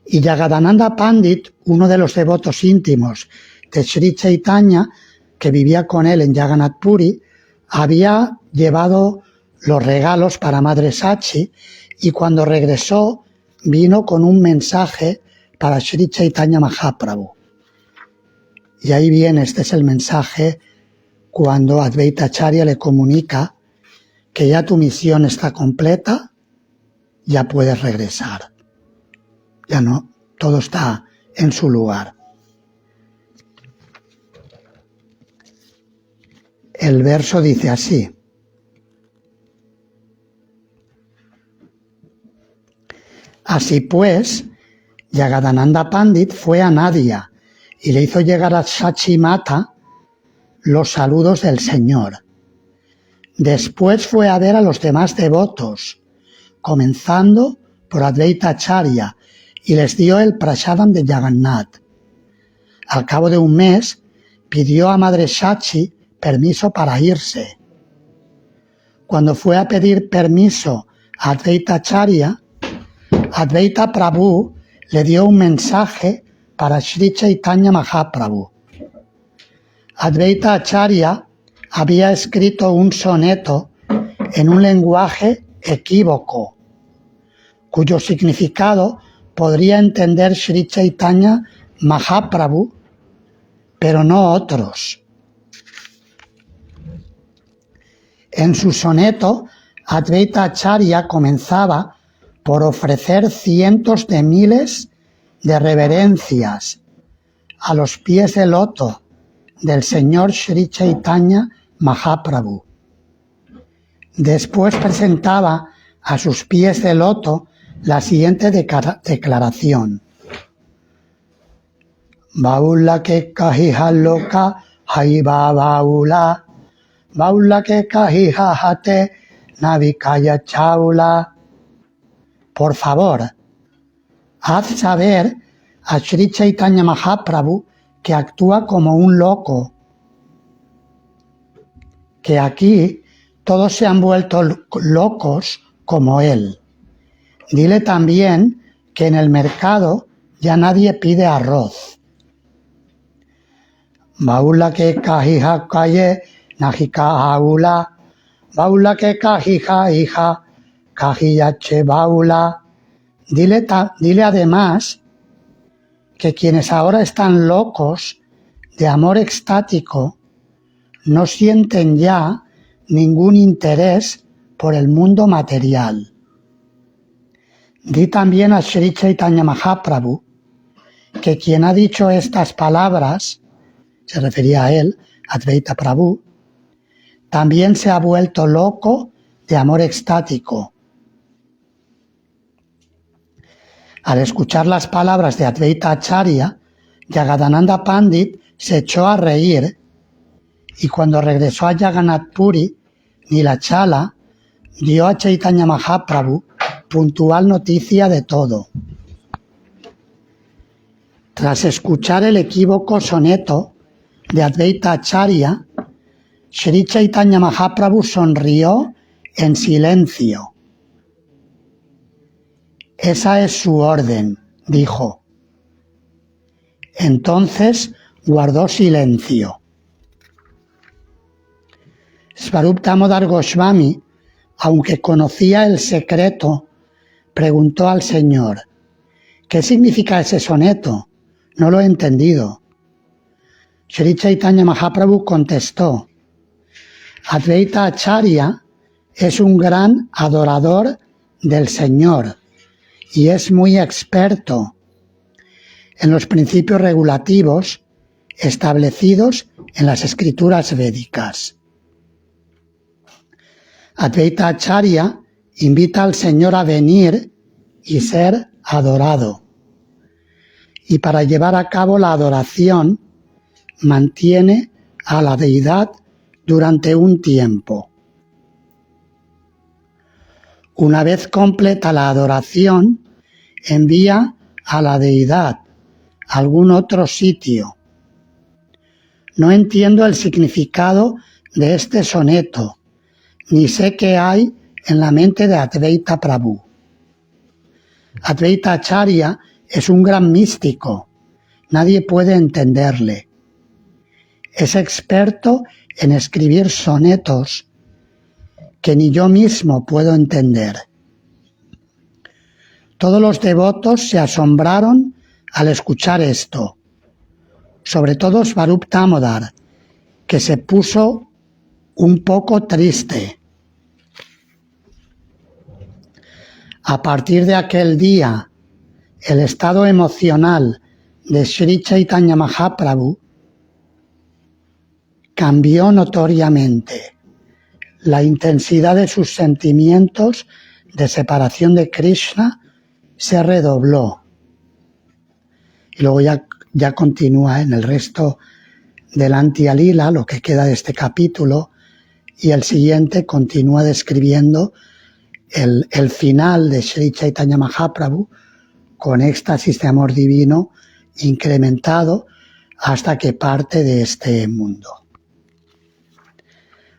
Y Jagadananda Pandit, uno de los devotos íntimos de Sri Chaitanya, que vivía con él en Jagannath Puri, había llevado los regalos para Madre Sachi y cuando regresó vino con un mensaje para Sri Chaitanya Mahaprabhu. Y ahí viene, este es el mensaje cuando Advaita Acharya le comunica que ya tu misión está completa, ya puedes regresar. Ya no, todo está en su lugar. El verso dice así: así pues, Jagadananda Pandit fue a Nadia y le hizo llegar a Sachi Mata los saludos del Señor. Después fue a ver a los demás devotos, comenzando por Advaita Acharya, y les dio el prasadam de Jagannath. Al cabo de un mes, pidió a Madre Sachi permiso para irse. Cuando fue a pedir permiso a Advaita Acharya, Advaita Prabhu le dio un mensaje para Sri Chaitanya Mahaprabhu. Advaita Acharya había escrito un soneto en un lenguaje equívoco, cuyo significado podría entender Sri Chaitanya Mahaprabhu, pero no otros. En su soneto, Advaita Acharya comenzaba por ofrecer cientos de miles de reverencias a los pies de loto del Señor Sri Chaitanya Mahaprabhu. Después presentaba a sus pies de loto la siguiente declaración: Baula que kahija loka haiba baula, baula que kahija hate navikaya chaula. Por favor, haz saber a Sri Chaitanya Mahaprabhu que actúa como un loco, que aquí todos se han vuelto locos como él. Dile también que en el mercado ya nadie pide arroz. Baula que kahija kaye najika aula, baula que kahija hija kajiyache baula. Dile además que quienes ahora están locos de amor extático no sienten ya ningún interés por el mundo material. Di también a Sri Chaitanya Mahaprabhu que quien ha dicho estas palabras, se refería a él, Advaita Prabhu, también se ha vuelto loco de amor extático. Al escuchar las palabras de Advaita Acharya, Jagadananda Pandit se echó a reír y cuando regresó a Jagannath Puri, Nilachala dio a Chaitanya Mahaprabhu puntual noticia de todo. Tras escuchar el equívoco soneto de Advaita Acharya, Sri Chaitanya Mahaprabhu sonrió en silencio. Esa es su orden, dijo. Entonces guardó silencio. Swarup Damodar Goswami, aunque conocía el secreto, preguntó al Señor: ¿qué significa ese soneto? No lo he entendido. Sri Chaitanya Mahaprabhu contestó: Advaita Acharya es un gran adorador del Señor y es muy experto en los principios regulativos establecidos en las escrituras védicas. Advaita Acharya invita al Señor a venir y ser adorado. Y para llevar a cabo la adoración, mantiene a la deidad durante un tiempo. Una vez completa la adoración, envía a la deidad a algún otro sitio. No entiendo el significado de este soneto, ni sé qué hay en la mente de Advaita Prabhu. Advaita Acharya es un gran místico, nadie puede entenderle. Es experto en escribir sonetos que ni yo mismo puedo entender. Todos los devotos se asombraron al escuchar esto, sobre todo Swarup Damodar, que se puso un poco triste. A partir de aquel día, el estado emocional de Sri Chaitanya Mahaprabhu cambió notoriamente. La intensidad de sus sentimientos de separación de Krishna se redobló. Y luego ya continúa en el resto del Antya Lila, lo que queda de este capítulo, y el siguiente continúa describiendo el final de Sri Chaitanya Mahaprabhu con éxtasis de amor divino incrementado hasta que parte de este mundo.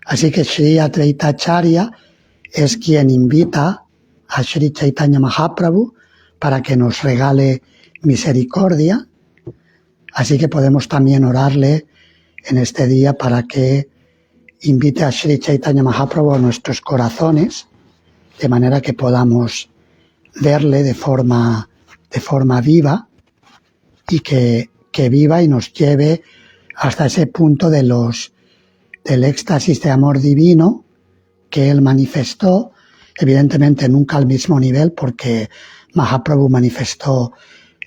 Así que Sri Advaita Acharya es quien invita a Sri Chaitanya Mahaprabhu para que nos regale misericordia. Así que podemos también orarle en este día para que invite a Sri Chaitanya Mahaprabhu a nuestros corazones, de manera que podamos verle de forma viva y que viva y nos lleve hasta ese punto del éxtasis de amor divino que él manifestó, evidentemente nunca al mismo nivel, porque Mahaprabhu manifestó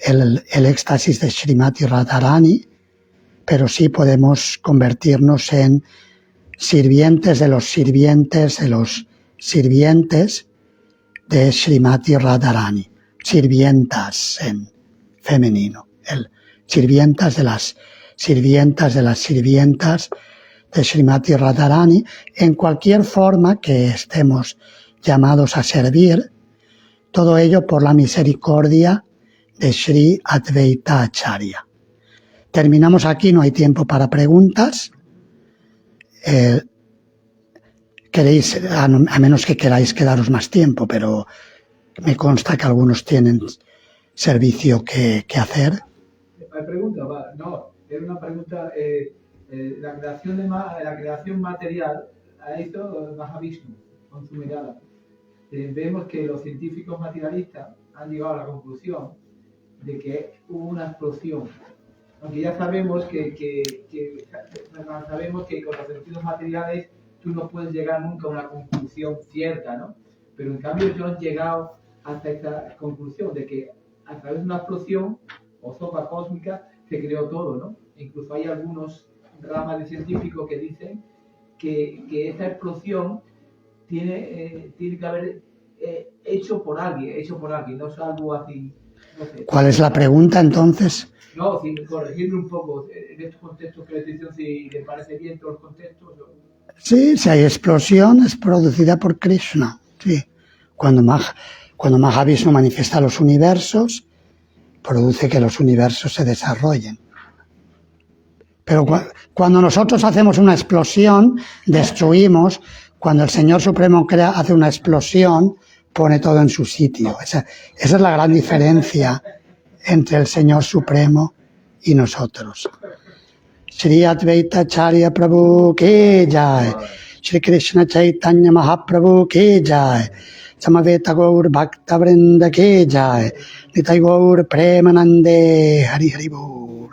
el éxtasis de Srimati Radharani, pero sí podemos convertirnos en sirvientes de los sirvientes de los sirvientes de Srimati Radharani, sirvientas en femenino, sirvientas de las sirvientas de las sirvientas de Srimati Radharani, en cualquier forma que estemos llamados a servir, todo ello por la misericordia de Sri Advaita Acharya. Terminamos aquí, no hay tiempo para preguntas. Queréis, a menos que queráis quedaros más tiempo, pero me consta que algunos tienen servicio que hacer. ¿Hay pregunta? No, era una pregunta. La creación material ha hecho Mahavishnu con su mirada. Vemos que los científicos materialistas han llegado a la conclusión de que hubo una explosión. Aunque ya sabemos sabemos que con los sentidos materiales tú no puedes llegar nunca a una conclusión cierta, ¿no? Pero en cambio ellos han llegado hasta esta conclusión de que a través de una explosión o sopa cósmica se creó todo, ¿no? Incluso hay algunos ramas de científicos que dicen que esa explosión tiene que haber hecho por alguien, no es algo así, no sé. ¿Cuál es la pregunta entonces? No, corregirme un poco en estos contextos que les dicen, si les parece bien todos los contextos. Sí, si hay explosión es producida por Krishna, sí. Cuando Mahavishnu manifiesta los universos, produce que los universos se desarrollen. Pero cuando nosotros hacemos una explosión, destruimos. Cuando el Señor Supremo hace una explosión, pone todo en su sitio. Esa es la gran diferencia entre el Señor Supremo y nosotros. Sri Advaita Acharya Prabhu ki jai, Sri Krishna Chaitanya Mahaprabhu ki jai, Samaveta Gaur Bhakta Vrinda ki jai, Nitai Gaur Premanande Hari Hari Bol.